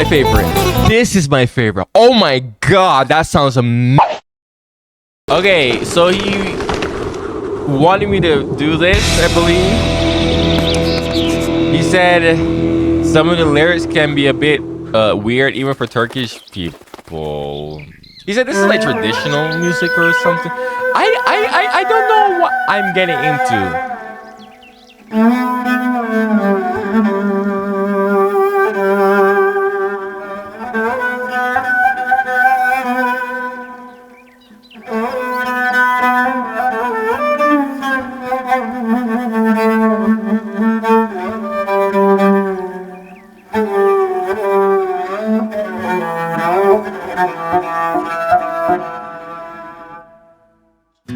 favorite. This is my favorite. Oh my god, that sounds amazing. Okay, so he wanted me to do this, I believe. He said some of the lyrics can be a bit weird even for Turkish people. He said this is like traditional music or something. I don't know what I'm getting into.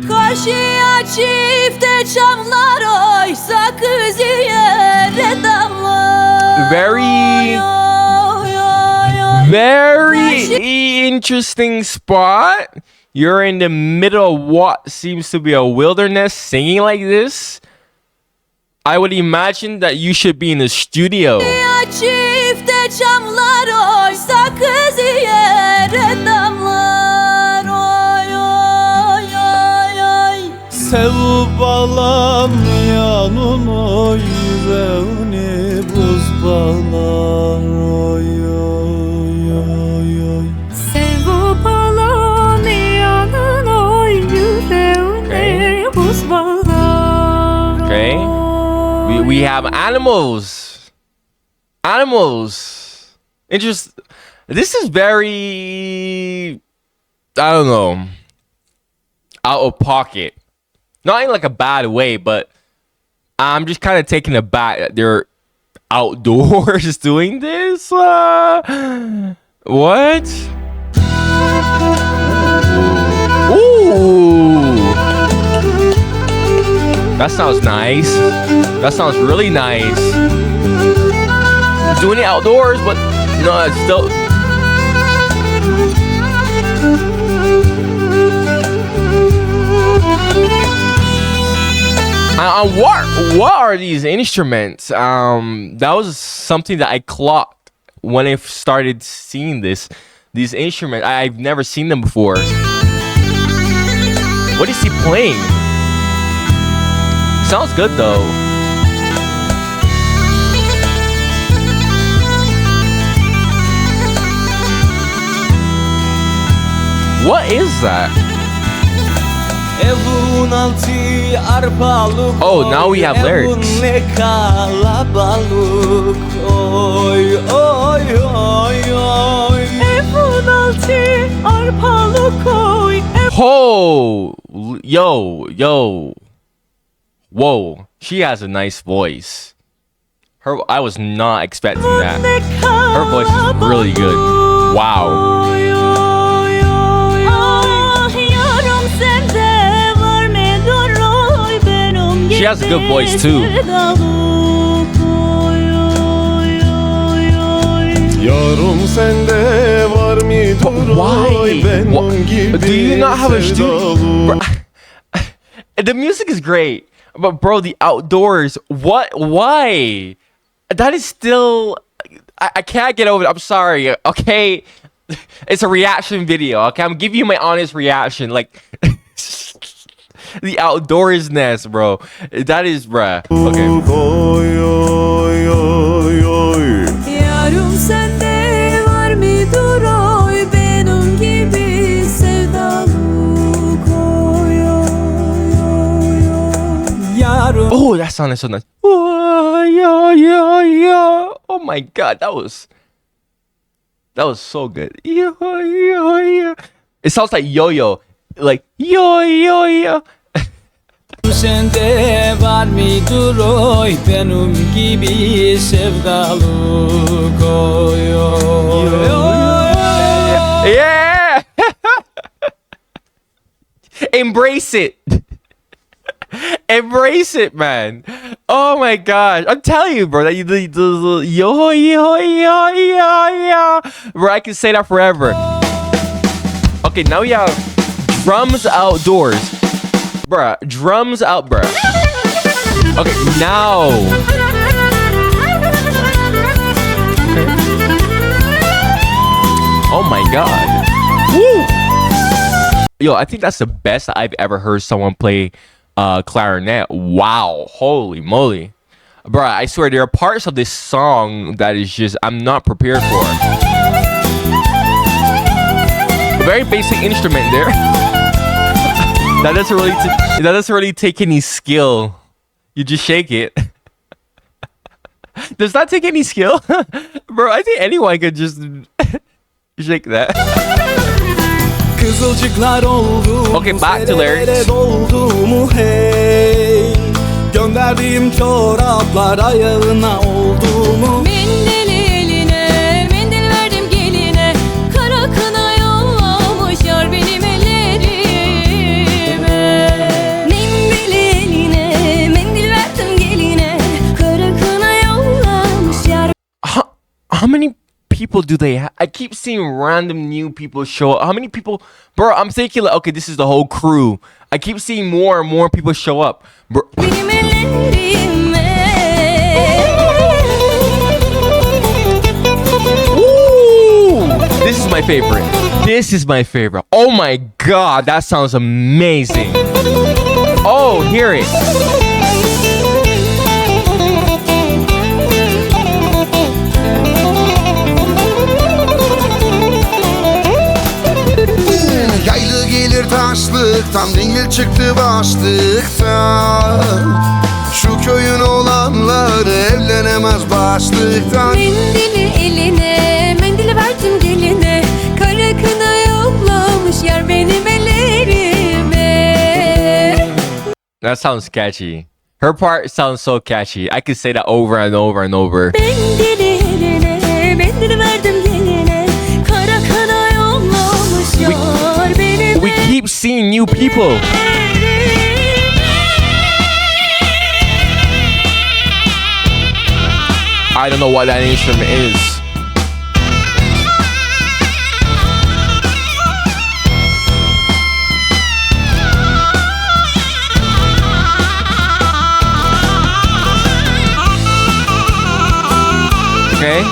Karşıya çifte çamlar oysa kız yere damlar. Very interesting spot. You're in the middle of what seems to be a wilderness singing like this. I would imagine that you should be in the studio. Çifte çamlar oysa kız yere damlar. Oy oy oy oy. Sevip alamayanın o yüreğini buz bağlar. Oy oy oy oy. Sevip alamayanın o yüreğini buz bağlar. Okay. We have animals. Animals. This is very, I don't know, out of pocket. Not in like a bad way, but I'm just kind of taken aback that they're outdoors doing this. What? Ooh. That sounds nice. That sounds really nice. Doing it outdoors, but no, it's still. What are these instruments? That was something that I clocked when I started seeing these instruments. I've never seen them before. What is he playing? Sounds good though. What is that? Oh, now we have lyrics. Oh, yo. Whoa, she has a nice voice. I was not expecting that. Her voice is really good. Wow. She has a good voice too. But why? Do you not have a studio? The music is great, but bro, the outdoors. What? Why? That is still. I can't get over it. I'm sorry. Okay, it's a reaction video. Okay, I'm giving you my honest reaction. Like. The outdoorsness, bro. That is, bruh. Okay. Yarım sende var mıdır oy benim gibi sevdalık oy oy oy. Oh, that sounded so nice. Oh my god, that was so good. It sounds like yo-yo. Like yo. Sende var mıdır oy benim gibi sevdalık oy oy. Yeah. Embrace it. Embrace it, man. Oh my gosh. I'm telling you, bro, that you the yo. Bro, I can say that forever. Okay, now we have drums outdoors. Bruh, drums out, bruh. Okay, now. Oh my god. Woo! Yo, I think that's the best I've ever heard someone play clarinet. Wow. Holy moly. Bro, I swear there are parts of this song that is just I'm not prepared for. A very basic instrument there. That doesn't really take any skill. You just shake it. Does that take any skill? Bro, I think anyone could just shake that. Kızılcıklar oldu. Okay, back to lyrics. Doldu mu hey? Gönderdiğim çoraplar ayağına oldu mu? Mendili eline, mendil verdim geline. Kara kına yollamış yar benim ellerime. Mendili eline, mendil verdim geline. Kara kına yollamış yar. How many people do they have? I keep seeing random new people show up. How many people? Bro, I'm thinking like, okay, this is the whole crew. I keep seeing more and more people show up. Bro. Benim ellerime. Ooh, this is my favorite. This is my favorite. Oh my god, that sounds amazing. Oh, hear it. Yaylı gelir taşlıktan, dingil çıktı başlıktan. Şu köyün olanları evlenemez başlıktan. Mendili eline, mendili verdim geline. Kara kına yollamış yar benim ellerime. That sounds catchy. Her part sounds so catchy. I could say that over and over and over. Mendili eline, mendili verdim geline. Kara kına yollamış yar benim We keep seeing new people. I don't know what that instrument is. Okay.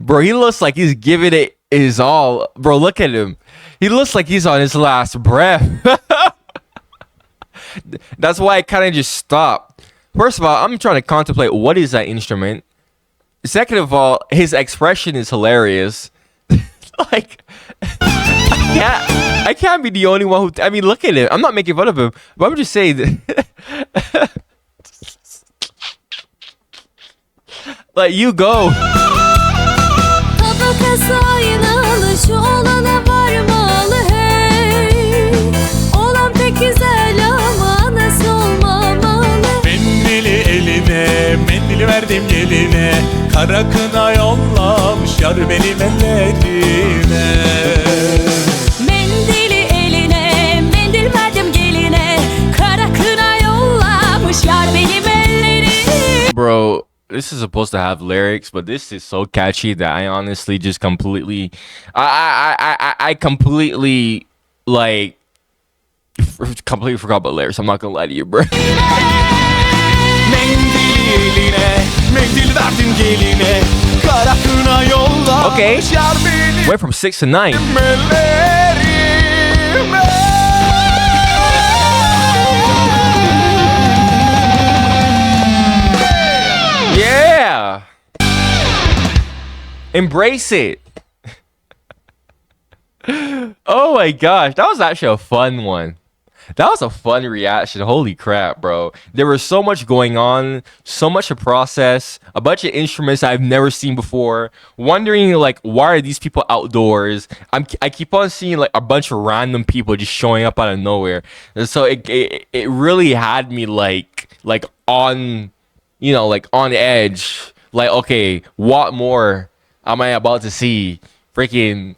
Bro, he looks like he's giving it his all. Bro, look at him. He looks like he's on his last breath. That's why I kind of just stopped. First of all, I'm trying to contemplate what is that instrument. Second of all, his expression is hilarious. Like, I can't be the only one who. I mean, look at him. I'm not making fun of him, but I'm just saying. Like, you go. Tabakası aynalı şu olana varmalı hey. Olan pek güzel ama nasıl olmamalı. Mendili eline, mendili verdim geline. Kara kına yollamış yar benim ellerime. Mendili eline, mendil verdim geline. Kara kına yollamış yar benim ellerime. Bro, this is supposed to have lyrics, but this is so catchy that I honestly just completely, I completely like completely forgot about lyrics. I'm not gonna lie to you, bro. Mendili eline, mendil verdim geline. Kara kına yollamış Okay. yar benim Went from 6 to 9. ellerime. Yeah. Embrace it. Oh my gosh, that was actually a fun one. That was a fun reaction. Holy crap, bro. There was so much going on, so much to process, a bunch of instruments I've never seen before, wondering like why are these people outdoors? I keep on seeing like a bunch of random people just showing up out of nowhere. And so it really had me like on, you know, like on edge. Like, okay, what more am I about to see? Freaking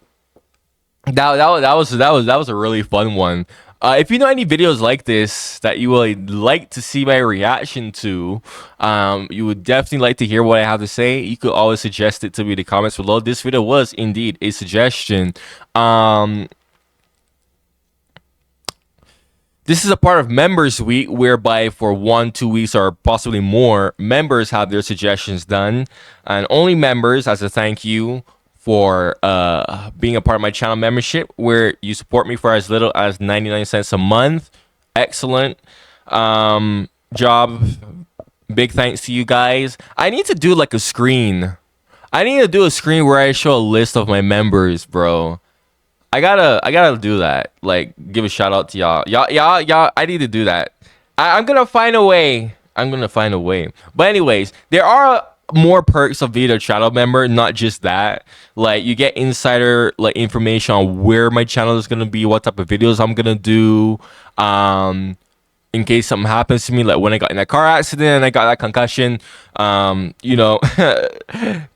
that was a really fun one. If you know any videos like this that you would like to see my reaction to, you would definitely like to hear what I have to say, you could always suggest it to me in the comments below. This video was indeed a suggestion. This is a part of Members Week, whereby for 1-2 weeks or possibly more, members have their suggestions done, and only members, as a thank you for being a part of my channel membership, where you support me for as little as 99 cents a month. Excellent job. Big thanks to you guys. I need to do like a screen. I need to do a screen where I show a list of my members, bro. I gotta do that. Like, give a shout out to y'all. Y'all. I need to do that. I'm gonna find a way. But anyways, there are more perks of being a channel member, not just that. Like, you get insider like information on where my channel is gonna be, what type of videos I'm gonna do. In case something happens to me, like when I got in that car accident, I got that concussion. You know,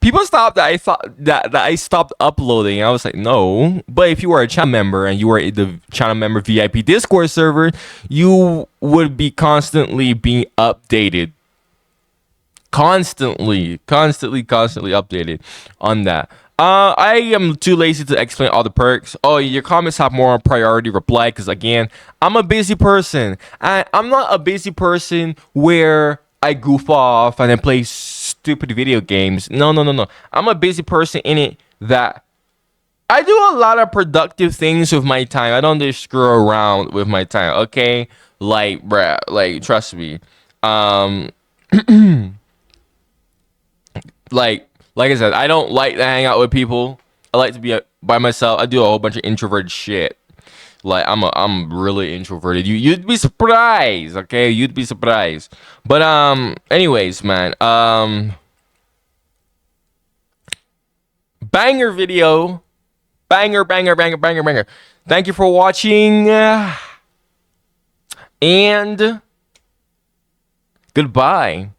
people stopped that I thought that I stopped uploading. I was like, no. But if you were a channel member and you were in the channel member VIP Discord server, you would be constantly being updated. Constantly updated on that. I am too lazy to explain all the perks. Oh, your comments have more priority reply, because again, I'm a busy person. And I'm not a busy person where I goof off and I play stupid video games. No. I'm a busy person in it that I do a lot of productive things with my time. I don't just screw around with my time, okay? Like, bruh, like, trust me. Like I said, I don't like to hang out with people. I like to be by myself. I do a whole bunch of introverted shit. Like, I'm really introverted. You'd be surprised, okay? You'd be surprised. But anyways, man. Banger video. Banger. Thank you for watching. And goodbye.